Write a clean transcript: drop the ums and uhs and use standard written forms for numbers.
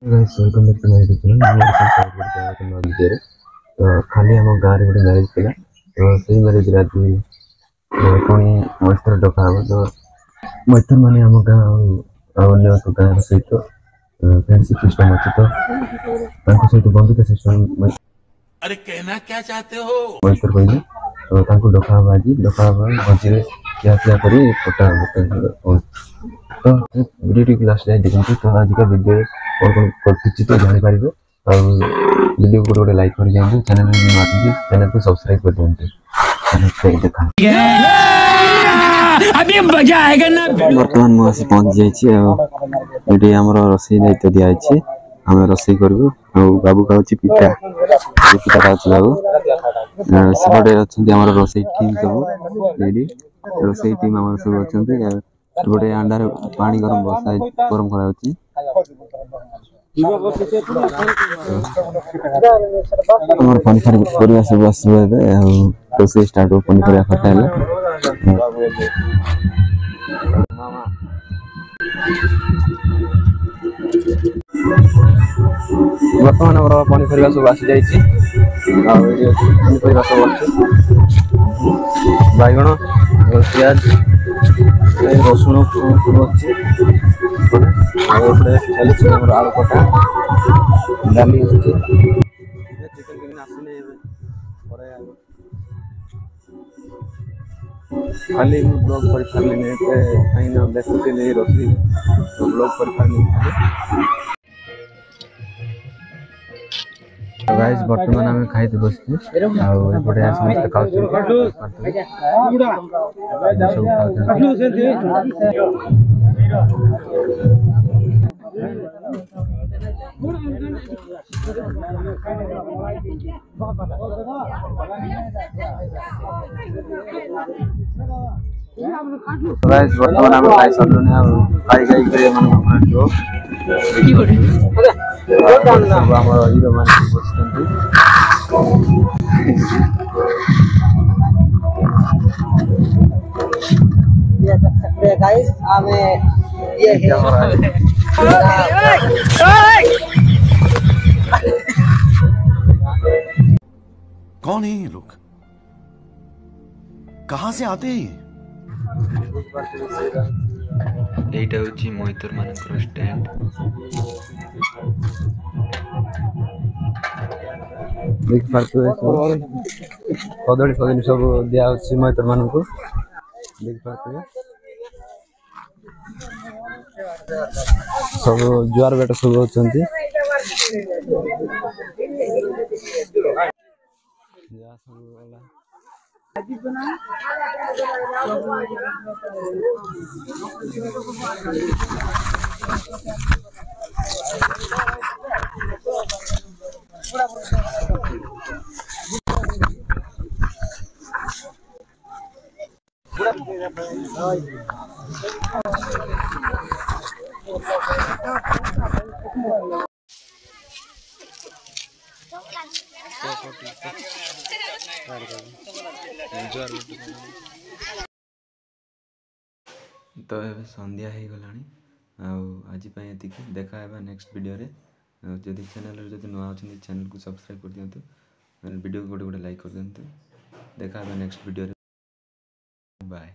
Guys welcome back to my YouTube channel. मैं side पर जाया तो नदी देरे तो खाली हम गाँव रे गोटे मैरिज थिला तो सेही मैरिज राती पुणी मस्तर डका हम तो मस्तर माने हम गाँ अन्य एक गाँ सहित फ्रेंडशिप सिस्टम अच्छे तो सहित बंधुता सिस्टम अरे कहना क्या चाहते हो? मस्तर कहले तो डका आज डका मझे क्या क्या कर फोटा तो वीडियो टी लास्ट जाए देखते तो आज का वीडियो कौन कौन कर तो जानीपर और वीडियो को गोटे लाइक कर दिखाँ चैनल चैनल को सब्सक्राइब कर दिखाँ देखा अभी मजा आएगा ना। बर्तमान मुझे पहुंच जाइए रोसई दायित्व दिखाई आम रोसई करूँ बाबू खाऊँ पिठा पिठा खाऊँ बाबू सेपटे अच्छा रोसई टीम सब रेडी रोसई टीम आम सब अच्छा गोटे अंडार पानी गरम बसा गरम कराऊँ पनीपरिया सब आसो रोसई स्टार्ट हो पनीपरिया कटा है बर्तमान आम पनीपरिया सब आसी जाइए पनीपरिया सब अच्छे बैगण पियाज रसुण सब अच्छे चलती आलू कटा डाली चिकेन आसने खाली ब्लॉग कर सारे कहीं देखुली रोसई ब्लॉग कर गाइस बर्तमान आम खाई बसचे आउटे समस्त खाऊ गाइस बर्तमान आम खाई सारे खाई खाई सब आम हीरो मान बस गाइस हमें ये कौन है ये लोग? कहां से आते हैं? এইটা হচ্ছে মইতর মানଙ୍କର স্ট্যান্ড। देख पार्थे कदली फदली सब दिया मईतर मान को देख पार्थे सब जुआर बेटा सब अच्छा तो ये संध्या हो गला आज देखा नेक्स्ट वीडियो रे जदि चैनल जब नुआ अच्छे चैनल को सब्सक्राइब कर दिंतु वीडियो को गोटे गोटे लाइक कर दिंतु देखा नेक्स्ट वीडियो रे बाय।